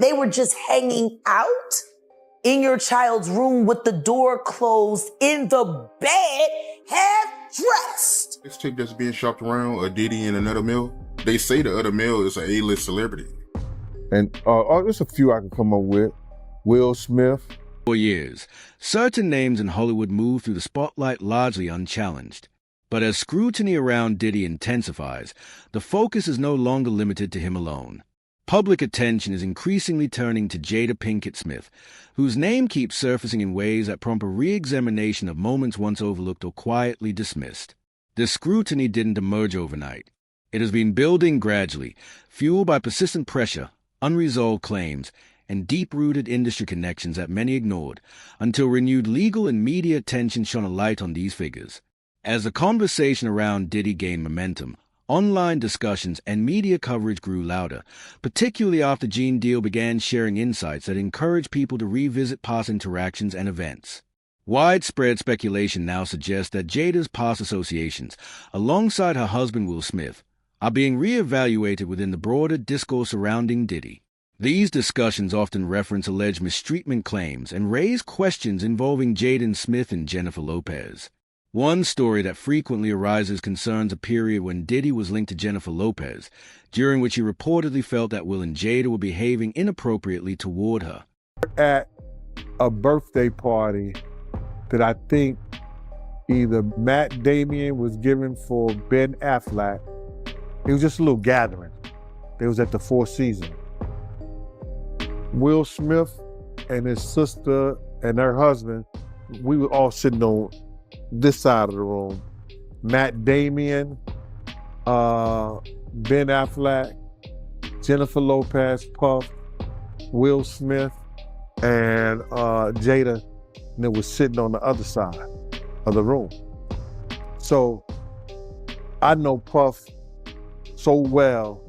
they were just hanging out in your child's room with the door closed, in the bed, half dressed. This chick that's being shopped around, a Diddy and another male, they say the other male is an A-list celebrity. And there's a few I can come up with. Will Smith. For years, certain names in Hollywood moved through the spotlight largely unchallenged. But as scrutiny around Diddy intensifies, the focus is no longer limited to him alone. Public attention is increasingly turning to Jada Pinkett Smith, whose name keeps surfacing in ways that prompt a re-examination of moments once overlooked or quietly dismissed. This scrutiny didn't emerge overnight. It has been building gradually, fueled by persistent pressure, unresolved claims, and deep-rooted industry connections that many ignored, until renewed legal and media attention shone a light on these figures. As the conversation around Diddy gained momentum, online discussions and media coverage grew louder, particularly after Gene Deal began sharing insights that encouraged people to revisit past interactions and events. Widespread speculation now suggests that Jada's past associations, alongside her husband Will Smith, are being re-evaluated within the broader discourse surrounding Diddy. These discussions often reference alleged mistreatment claims and raise questions involving Jaden Smith and Jennifer Lopez. One story that frequently arises concerns a period when Diddy was linked to Jennifer Lopez, during which he reportedly felt that Will and Jada were behaving inappropriately toward her. At a birthday party that I think either Matt Damon was giving for Ben Affleck, it was just a little gathering. It was at the Four Seasons. Will Smith and his sister and her husband, we were all sitting on this side of the room. Matt Damon, Ben Affleck, Jennifer Lopez, Puff, Will Smith, and Jada, and it was sitting on the other side of the room. So I know Puff so well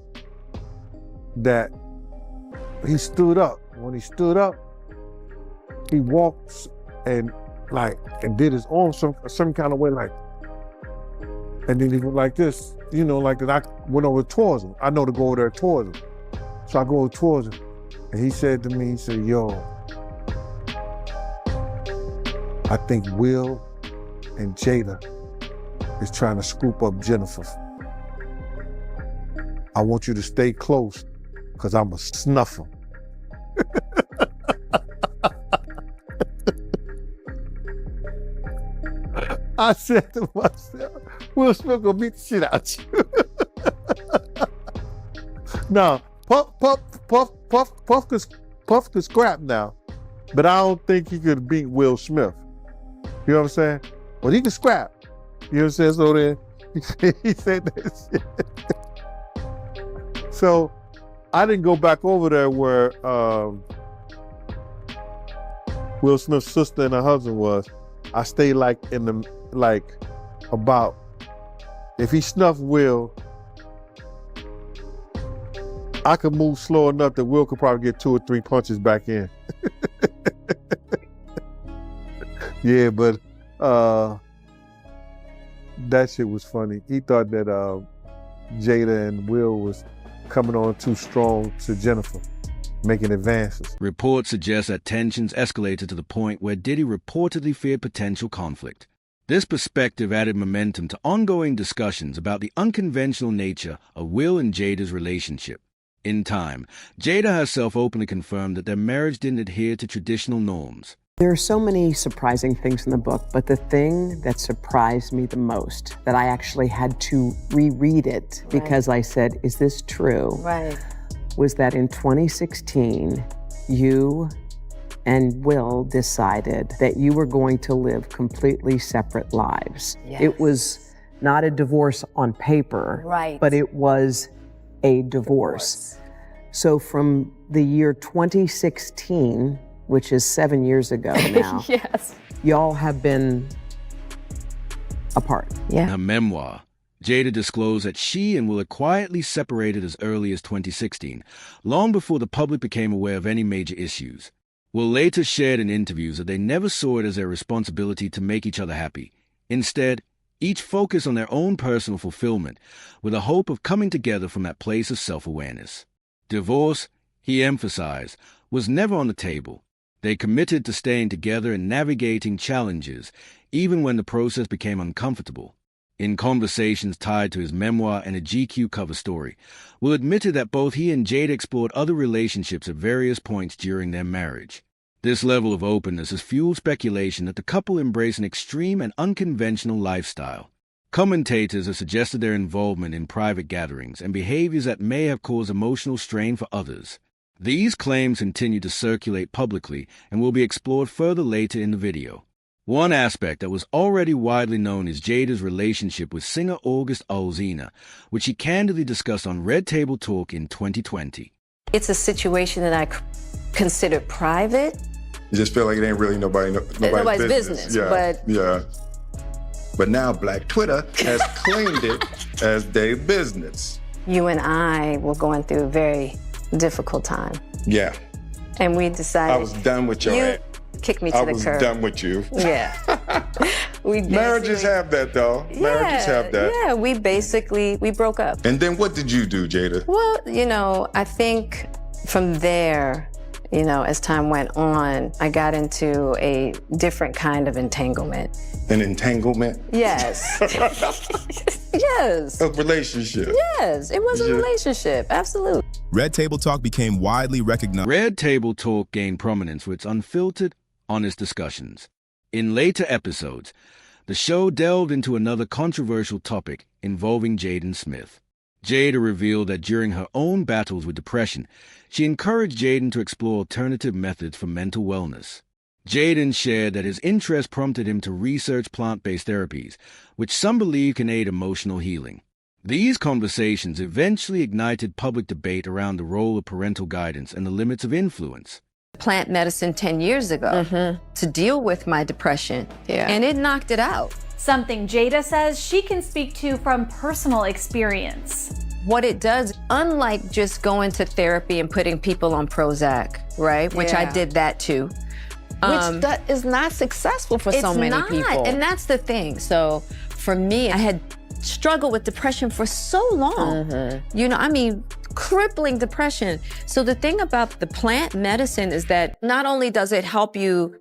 that he stood up. When he stood up, he walked and did his arm some kind of way, like, and then he went like this, like that. I went over towards him. I know to go over there towards him. So I go over towards him, and he said to me, he said, "Yo, I think Will and Jada is trying to scoop up Jennifer. I want you to stay close, because I'm going to snuff him." I said to myself, Will Smith gonna beat the shit out you. Now, Puff could scrap now, but I don't think he could beat Will Smith. You know what I'm saying? Well, he could scrap. You know what I'm saying? So then he said that shit. So I didn't go back over there where Will Smith's sister and her husband was. I stayed about, if he snuffed Will, I could move slow enough that Will could probably get 2 or 3 punches back in. Yeah, but that shit was funny. He thought that Jada and Will was coming on too strong to Jennifer, making advances. Reports suggest that tensions escalated to the point where Diddy reportedly feared potential conflict. This perspective added momentum to ongoing discussions about the unconventional nature of Will and Jada's relationship. In time, Jada herself openly confirmed that their marriage didn't adhere to traditional norms. There are so many surprising things in the book, but the thing that surprised me the most, that I actually had to reread it because I said, is this true? Right. Was that in 2016, you and Will decided that you were going to live completely separate lives. Yes. It was not a divorce on paper, Right. but it was a divorce. So from the year 2016, which is 7 years ago now, Yes. y'all have been apart. In her memoir, Jada disclosed that she and Will had quietly separated as early as 2016, long before the public became aware of any major issues. Will later shared in interviews that they never saw it as their responsibility to make each other happy. Instead, each focused on their own personal fulfillment, with a hope of coming together from that place of self-awareness. Divorce, he emphasized, was never on the table. They committed to staying together and navigating challenges, even when the process became uncomfortable. In conversations tied to his memoir and a GQ cover story, Will admitted that both he and Jada explored other relationships at various points during their marriage. This level of openness has fueled speculation that the couple embrace an extreme and unconventional lifestyle. Commentators have suggested their involvement in private gatherings and behaviors that may have caused emotional strain for others. These claims continue to circulate publicly and will be explored further later in the video. One aspect that was already widely known is Jada's relationship with singer August Alsina, which he candidly discussed on Red Table Talk in 2020. It's a situation that I consider private. You just feel like it ain't really nobody's business. Yeah. But now Black Twitter has claimed it as their business. You and I were going through a very difficult time. Yeah. And we decided. I was done with your ass. Kicked me to the curb. I was done with you. Yeah. Marriages have that, though. Marriages have that. Yeah, we broke up. And then what did you do, Jada? Well, I think from there, as time went on, I got into a different kind of entanglement. An entanglement? Yes. Yes. A relationship? Yes, it was a relationship, absolutely. Red Table Talk became widely recognized. Red Table Talk gained prominence for its unfiltered, honest discussions. In later episodes, the show delved into another controversial topic involving Jaden Smith. Jada revealed that during her own battles with depression, she encouraged Jaden to explore alternative methods for mental wellness. Jaden shared that his interest prompted him to research plant-based therapies, which some believe can aid emotional healing. These conversations eventually ignited public debate around the role of parental guidance and the limits of influence. Plant medicine 10 years ago to deal with my depression, and it knocked it out. Something Jada says she can speak to from personal experience. What it does, unlike just going to therapy and putting people on Prozac, right? Which I did that too. Which that is not successful for so many people. And that's the thing. So for me, I had struggled with depression for so long. Crippling depression. So the thing about the plant medicine is that not only does it help you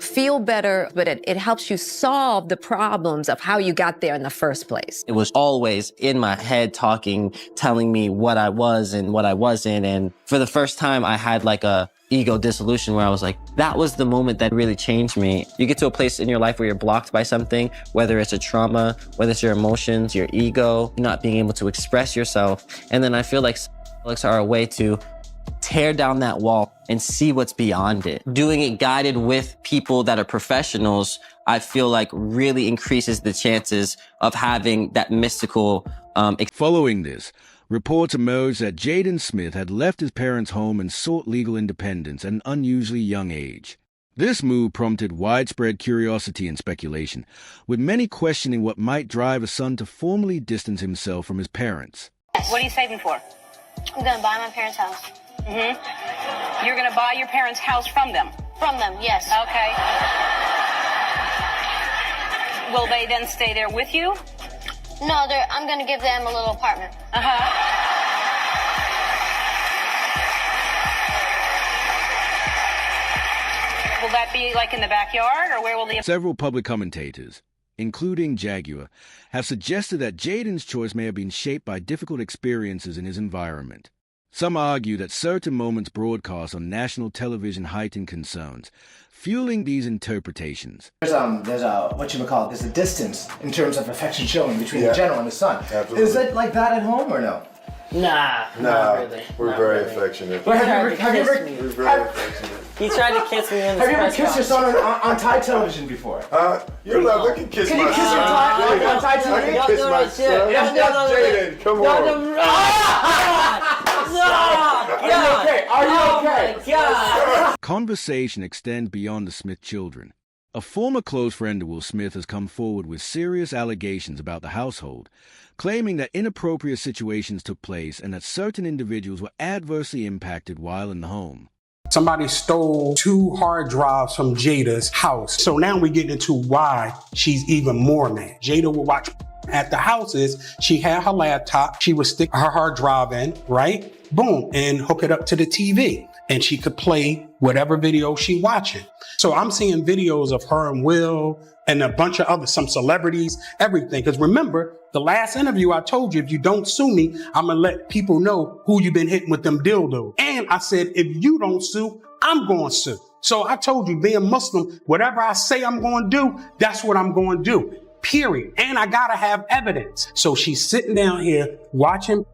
feel better, but it helps you solve the problems of how you got there in the first place. It was always in my head talking, telling me what I was and what I wasn't. And for the first time, I had like a ego dissolution where I was like, that was the moment that really changed me. You get to a place in your life where you're blocked by something, whether it's a trauma, whether it's your emotions, your ego, not being able to express yourself. And then I feel like psychedelics are a way to tear down that wall and see what's beyond it. Doing it guided with people that are professionals, I feel like really increases the chances of having that mystical Following this, reports emerged that Jaden Smith had left his parents' home and sought legal independence at an unusually young age. This move prompted widespread curiosity and speculation, with many questioning what might drive a son to formally distance himself from his parents. What are you saving for? I'm gonna buy my parents' house. You're gonna buy your parents' house from them? From them, yes. Okay. Will they then stay there with you? No, I'm gonna give them a little apartment. Will that be like in the backyard, or where will the... Several public commentators, including Jaguar, have suggested that Jaden's choice may have been shaped by difficult experiences in his environment. Some argue that certain moments broadcast on national television heightened concerns, fueling these interpretations. There's a distance in terms of affection showing between the general and his son. Absolutely. Is it like that at home or no? Nah, not really. We're very affectionate. Have you ever We're very affectionate. He tried to kiss me in the Have you ever kissed your son on Thai television before? You're not looking kiss Can my you kiss your son. on Thai TV? I can kiss my son. Jaden, come on. Are you okay? God. Conversation extends beyond the Smith children. A former close friend of Will Smith has come forward with serious allegations about the household, claiming that inappropriate situations took place and that certain individuals were adversely impacted while in the home. Somebody stole 2 hard drives from Jada's house. So now we get into why she's even more mad. Jada will watch At the houses, she had her laptop. She would stick her hard drive in, right? Boom, and hook it up to the TV. And she could play whatever video she watching. So I'm seeing videos of her and Will and a bunch of other, some celebrities, everything. Because remember, the last interview I told you, if you don't sue me, I'm going to let people know who you've been hitting with them dildos. And I said, if you don't sue, I'm going to sue. So I told you, being Muslim, whatever I say I'm going to do, that's what I'm going to do. Period. And I got to have evidence. So she's sitting down here watching,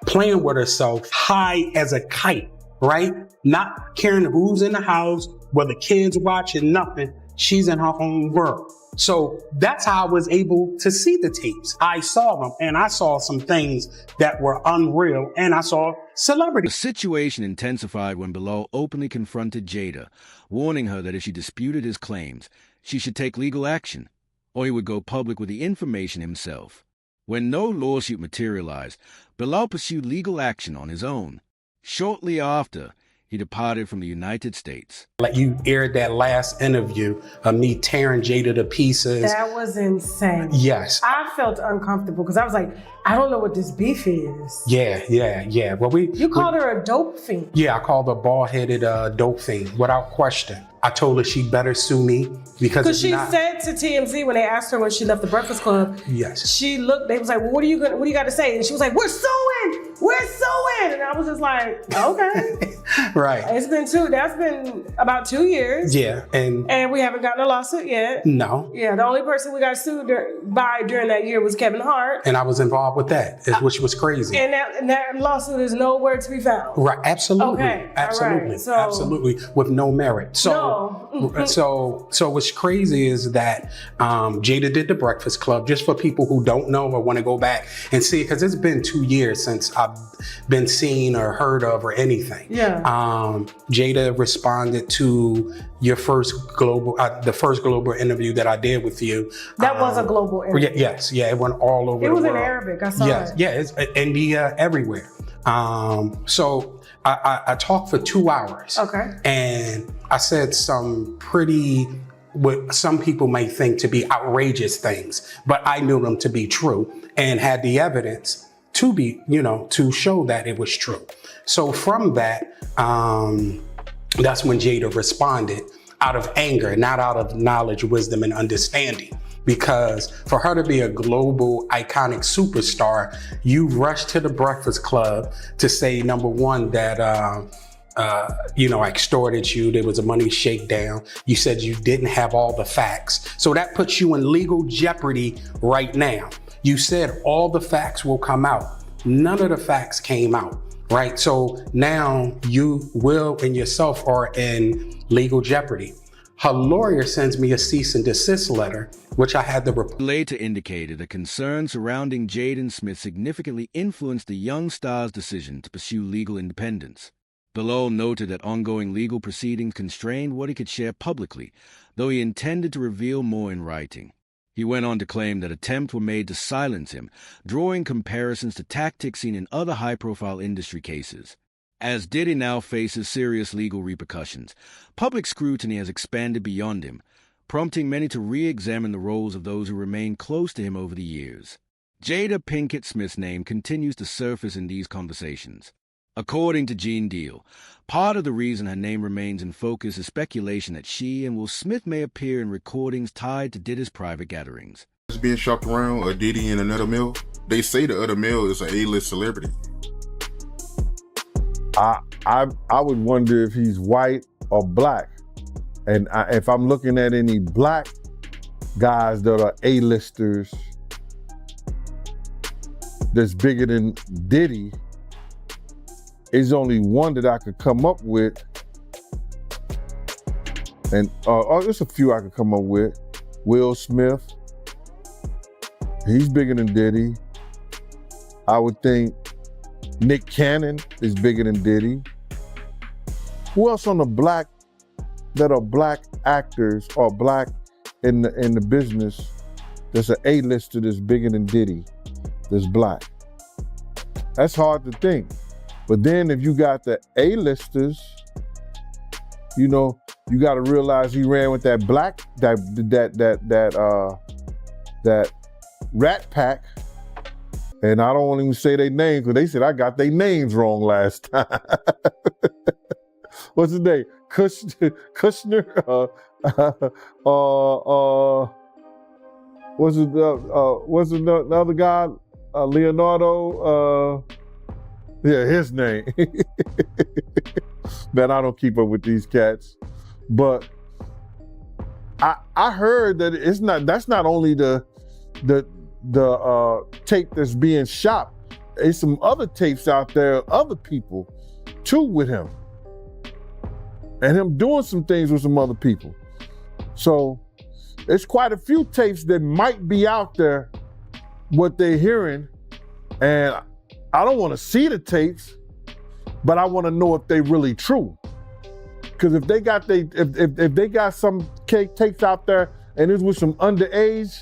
playing with herself, high as a kite, right? Not caring who's in the house, whether kids watching, nothing. She's in her own world. So that's how I was able to see the tapes. I saw them, and I saw some things that were unreal, and I saw celebrities. The situation intensified when Bilal openly confronted Jada, warning her that if she disputed his claims, she should take legal action, or he would go public with the information himself. When no lawsuit materialized, Bilal pursued legal action on his own. Shortly after, he departed from the United States. Like, you aired that last interview of me tearing Jada to pieces. That was insane. Yes. I felt uncomfortable because I was like, I don't know what this beef is. Yeah. Well, You called her a dope fiend. Yeah, I called her bald-headed dope fiend, without question. I told her she better sue me because she said to TMZ when they asked her when she left the Breakfast Club, yes, she looked, they was like, well, what do you got to say? And she was like, we're suing. And I was just like, okay. Right. That's been about 2 years. Yeah. And we haven't gotten a lawsuit yet. No. Yeah, the only person we got sued by during that year was Kevin Hart. And I was involved with that, which was crazy. And that lawsuit is nowhere to be found. Right, absolutely. Okay. Absolutely. Right. So, absolutely. With no merit. So what's crazy is that Jada did the Breakfast Club, just for people who don't know or want to go back and see it, because it's been 2 years since I've been seen or heard of or anything. Yeah. Jada responded to your first global, the first global interview that I did with you. That was a global interview. Yes, it went all over the world. It was in Arabic, I saw it. Yeah, it's India, everywhere. So I talked for 2 hours. Okay. And I said some what some people may think to be outrageous things, but I knew them to be true and had the evidence to be, to show that it was true. So from that, that's when Jada responded out of anger, not out of knowledge, wisdom, and understanding. Because for her to be a global iconic superstar, you rushed to the Breakfast Club to say, number one, that I extorted you. There was a money shakedown. You said you didn't have all the facts. So that puts you in legal jeopardy right now. You said all the facts will come out. None of the facts came out, right? So now you, Will, and yourself are in legal jeopardy. Her lawyer sends me a cease and desist letter, which I had to report. Later indicated that concerns surrounding Jaden Smith significantly influenced the young star's decision to pursue legal independence. Bilal noted that ongoing legal proceedings constrained what he could share publicly, though he intended to reveal more in writing. He went on to claim that attempts were made to silence him, drawing comparisons to tactics seen in other high-profile industry cases. As Diddy now faces serious legal repercussions, public scrutiny has expanded beyond him, prompting many to re-examine the roles of those who remain close to him over the years. Jada Pinkett Smith's name continues to surface in these conversations. According to Gene Deal, part of the reason her name remains in focus is speculation that she and Will Smith may appear in recordings tied to Diddy's private gatherings. It's being shopped around a Diddy and another male. They say the other male is an A-list celebrity. I would wonder if he's white or black. And if I'm looking at any black guys that are A-listers that's bigger than Diddy, there's only one that I could come up with. And there's a few I could come up with. Will Smith, he's bigger than Diddy. I would think Nick Cannon is bigger than Diddy. Who else on the black that are black actors or black in the business that's an A-lister that's bigger than Diddy, that's black? That's hard to think. But then if you got the A-listers, you got to realize he ran with that black, that Rat Pack, and I don't even say their names because they said I got their names wrong last time. What's his name? Kushner? What's the other guy? Leonardo? Yeah, his name. Man, I don't keep up with these cats. But I heard that that's not only the tape that's being shot. There's some other tapes out there, other people too with him. And him doing some things with some other people. So there's quite a few tapes that might be out there, what they're hearing. And I don't want to see the tapes, but I want to know if they really true. Because if they got if they got some tapes out there and it's with some underage,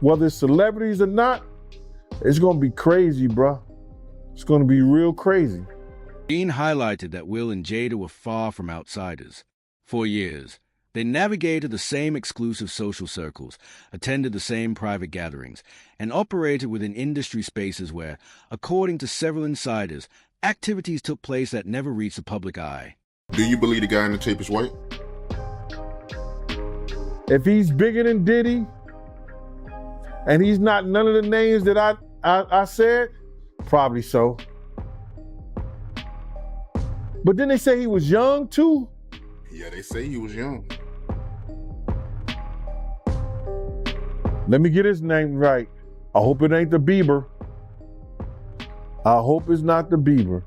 whether it's celebrities or not, it's gonna be crazy, bro. It's gonna be real crazy. Dean highlighted that Will and Jada were far from outsiders. For years, they navigated the same exclusive social circles, attended the same private gatherings, and operated within industry spaces where, according to several insiders, activities took place that never reached the public eye. Do you believe the guy in the tape is white? If he's bigger than Diddy, and he's not none of the names that I said, probably so. But then they say he was young too. Yeah, they say he was young. Let me get his name right. I hope it ain't the Bieber. I hope it's not the Bieber.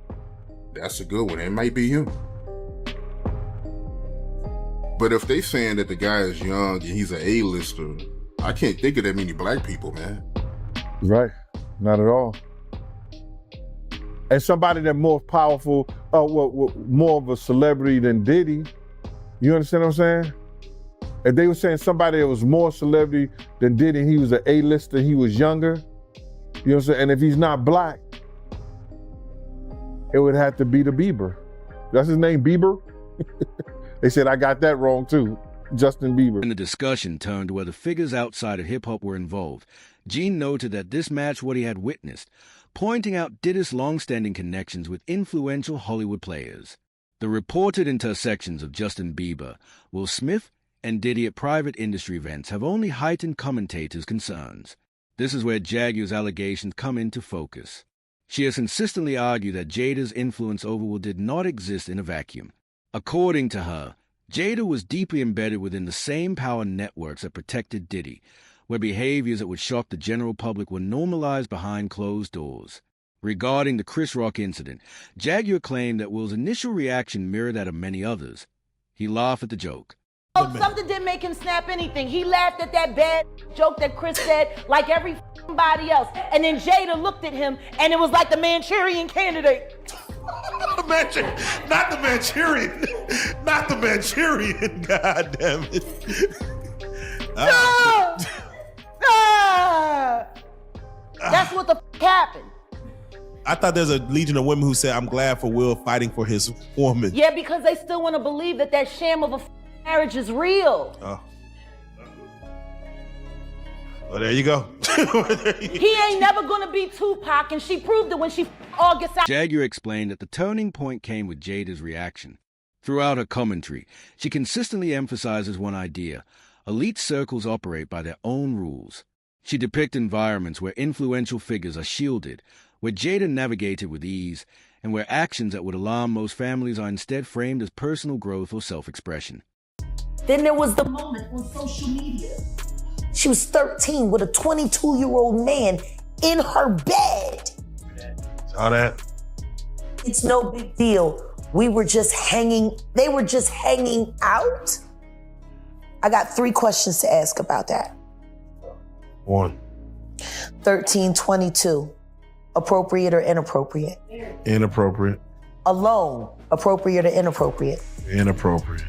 That's a good one. It might be him. But if they saying that the guy is young and he's an A-lister, I can't think of that many black people, man. Right. Not at all. And somebody that's more powerful, more of a celebrity than Diddy. You understand what I'm saying? If they were saying somebody that was more celebrity than Diddy, he was an A-lister, he was younger, you know what I'm saying? And if he's not black, it would have to be the Bieber. That's his name, Bieber? They said I got that wrong too, Justin Bieber. When the discussion turned to whether figures outside of hip-hop were involved, Gene noted that this matched what he had witnessed, pointing out Diddy's long-standing connections with influential Hollywood players. The reported intersections of Justin Bieber, Will Smith, and Diddy at private industry events have only heightened commentators' concerns. This is where Jaguar's allegations come into focus. She has consistently argued that Jada's influence over Will did not exist in a vacuum. According to her, Jada was deeply embedded within the same power networks that protected Diddy, where behaviors that would shock the general public were normalized behind closed doors. Regarding the Chris Rock incident, Jaguar claimed that Will's initial reaction mirrored that of many others. He laughed at the joke. Oh, something didn't make him snap anything. He laughed at that bad joke that Chris said like everybody else. And then Jada looked at him and it was like the Manchurian Candidate. Not the Manchurian. Not the Manchurian. God damn it. That's what the happened. I thought there's a legion of women who said, I'm glad for Will fighting for his woman. Yeah, because they still want to believe that that sham of a marriage is real. Oh. Well, there you go. He ain't never gonna be Tupac, and she proved it when she August out. Jaguar explained that the turning point came with Jada's reaction. Throughout her commentary, she consistently emphasizes one idea: elite circles operate by their own rules. She depicts environments where influential figures are shielded, where Jada navigated with ease, and where actions that would alarm most families are instead framed as personal growth or self-expression. Then there was the moment on social media. She was 13 with a 22-year-old man in her bed. Saw that. It's no big deal. We were just hanging, they were just hanging out. I got 3 questions to ask about that. 1. 13, 22. Appropriate or inappropriate? Inappropriate. Alone, appropriate or inappropriate? Inappropriate.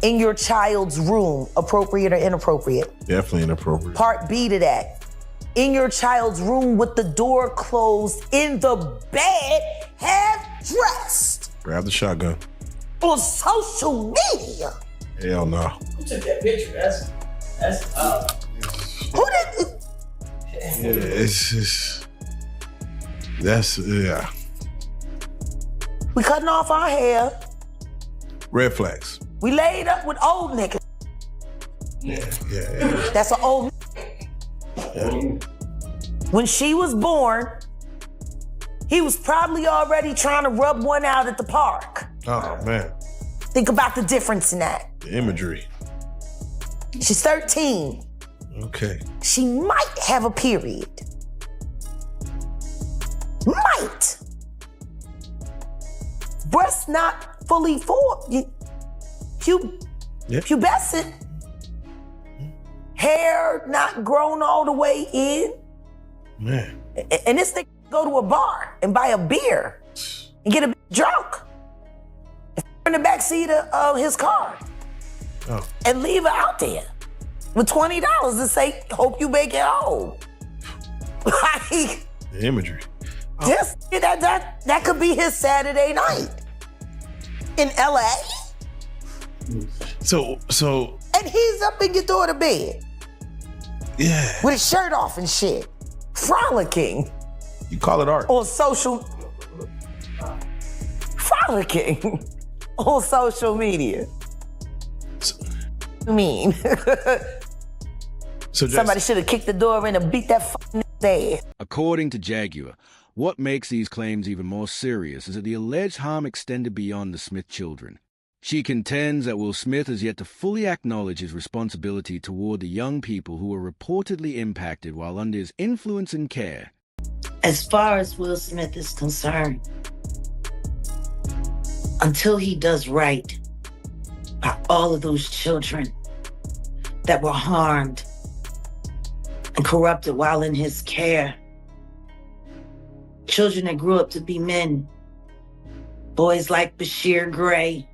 In your child's room, appropriate or inappropriate? Definitely inappropriate. Part B to that. In your child's room with the door closed, in the bed, half dressed. Grab the shotgun. On social media. Hell no. Who took that picture? That's Who did? it's just yeah. We cutting off our hair. Red flags. We laid up with old niggas. Yeah. That's an old. When she was born, he was probably already trying to rub one out at the park. Oh man. Think about the difference in that. The imagery. She's 13. Okay. She might have a period. Might. Breasts not fully formed. Pubescent. Hair not grown all the way in. Man. And this thing go to a bar and buy a beer and get a bit drunk in the backseat of his car and leave her out there with $20 and say, hope you make it home. Like, the imagery. just that could be his Saturday night in LA. So and he's up in your daughter bed. Yeah. With his shirt off and shit. Frolicking. You call it art. On social. Frolicking. On social media. I mean. Somebody should have kicked the door in and beat that fucking ass. According to Jaguar, what makes these claims even more serious is that the alleged harm extended beyond the Smith children. She contends that Will Smith has yet to fully acknowledge his responsibility toward the young people who were reportedly impacted while under his influence and care. As far as Will Smith is concerned, until he does right by all of those children that were harmed and corrupted while in his care, children that grew up to be men, boys like Bashir Gray,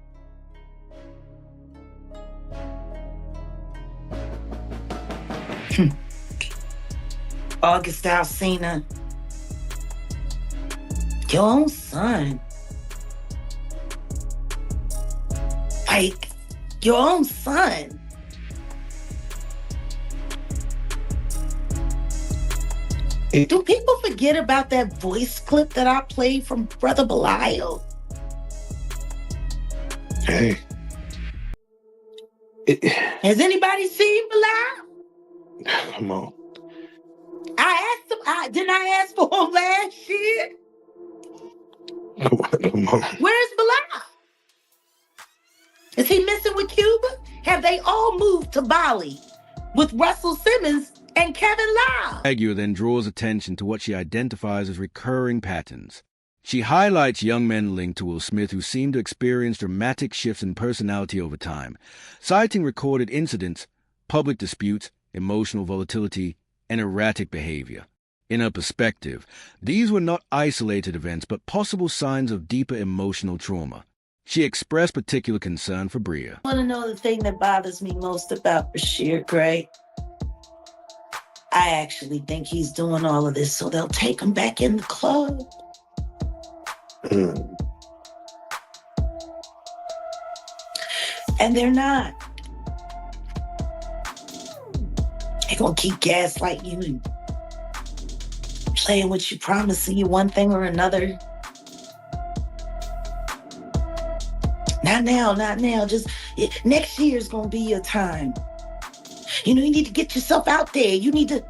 August Alsina, your own son. Like, your own son. Do people forget about that voice clip that I played from Brother Belial? Hey. Has anybody seen Belial? Come on. I asked him, didn't I ask for him last year? Come on. Where's Belial? Is he missing with Cuba? Have they all moved to Bali with Russell Simmons and Kevin Love? Jaguar then draws attention to what she identifies as recurring patterns. She highlights young men linked to Will Smith who seem to experience dramatic shifts in personality over time, citing recorded incidents, public disputes, emotional volatility, and erratic behavior. In her perspective, these were not isolated events but possible signs of deeper emotional trauma. She expressed particular concern for Bria. I want to know the thing that bothers me most about Bashir Gray. I actually think he's doing all of this so they'll take him back in the club. And they're not. They're gonna keep gaslighting you and playing with you, promising you one thing or another. Not now. Just next year's gonna be your time. You know, you need to get yourself out there. You need to.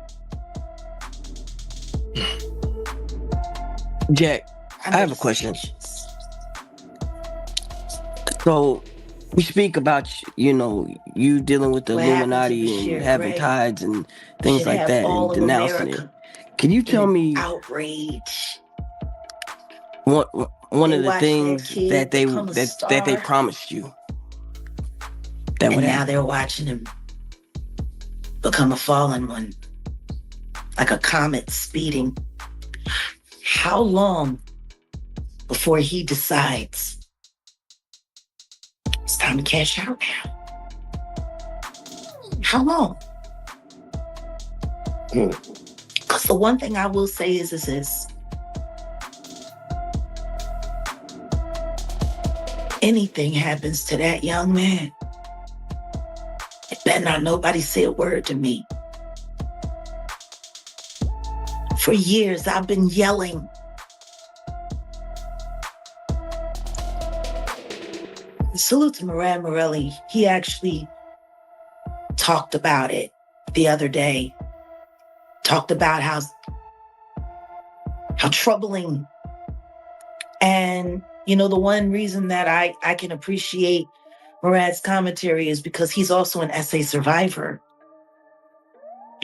Jack, I have a question. So, we speak about, you dealing with the What happened to Illuminati Bashir and having Gray tides and things should like have that all and of denouncing America it. Can you tell me outrage? one of They the watched things their kid that become a that they star. promised you? That And would now happen? they're watching him become a fallen one, like a comet speeding. How long before he decides it's time to cash out now? How long? Because the one thing I will say is this. Anything happens to that young man, it better not nobody say a word to me. For years, I've been yelling. Salute to Moran Morelli. He actually talked about it the other day. Talked about how troubling. And, you know, the one reason that I can appreciate Murad's commentary is because he's also an SA survivor.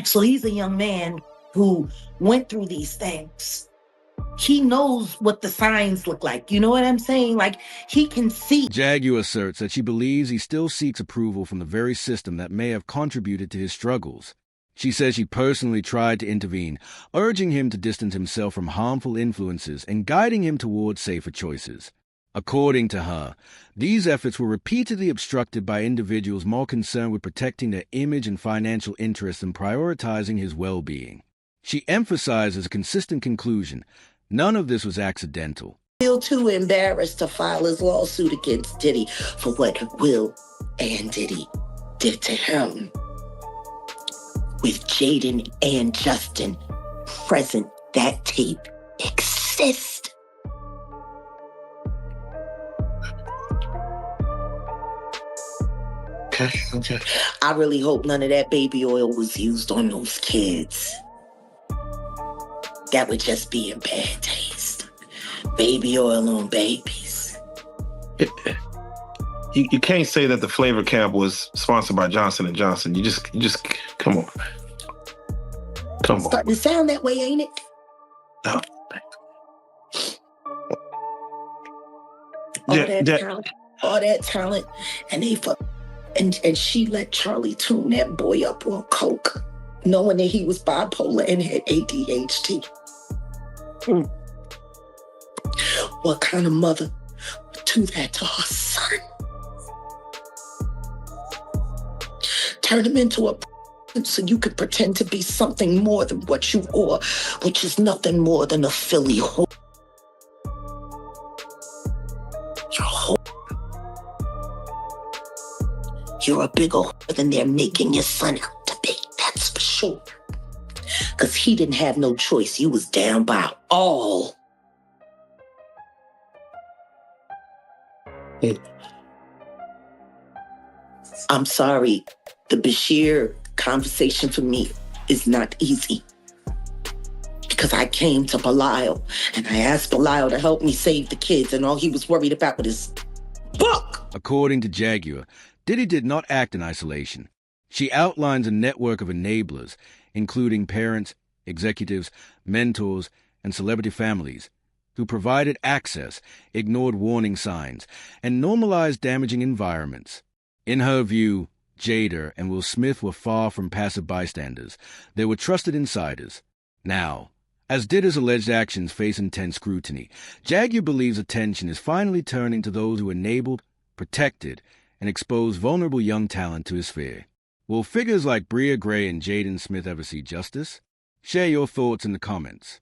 So he's a young man who went through these things. He knows what the signs look like. You know what I'm saying? Like, he can see. Jaguar asserts that she believes he still seeks approval from the very system that may have contributed to his struggles. She says she personally tried to intervene, urging him to distance himself from harmful influences and guiding him towards safer choices. According to her, these efforts were repeatedly obstructed by individuals more concerned with protecting their image and financial interests than prioritizing his well-being. She emphasizes a consistent conclusion: none of this was accidental. Feel too embarrassed to file his lawsuit against Diddy for what Will and Diddy did to him. With Jaden and Justin present, that tape exists. Okay. I really hope none of that baby oil was used on those kids. That would just be in bad taste. Baby oil on babies. You can't say that the flavor camp was sponsored by Johnson & Johnson. You just come on. Come on. Starting to sound that way, ain't it? No. All that talent, and they and she let Charlie tune that boy up on coke, knowing that he was bipolar and had ADHD. What kind of mother would do that to her son? Turn him into a so you could pretend to be something more than what you are, which is nothing more than a Philly whore. You're a whore. You're a bigger whore than they're making your son out to be, that's for sure. Because he didn't have no choice. You was down by all. I'm sorry. The Bashir conversation for me is not easy. Because I came to Belial and I asked Belial to help me save the kids, and all he was worried about was his book. According to Jaguar, Diddy did not act in isolation. She outlines a network of enablers, including parents, executives, mentors, and celebrity families, who provided access, ignored warning signs, and normalized damaging environments. In her view, Jada and Will Smith were far from passive bystanders. They were trusted insiders. Now, as Diddy's alleged actions face intense scrutiny, Jaguar believes attention is finally turning to those who enabled, protected, and exposed vulnerable young talent to his sphere. Will figures like Bria Gray and Jaden Smith ever see justice? Share your thoughts in the comments.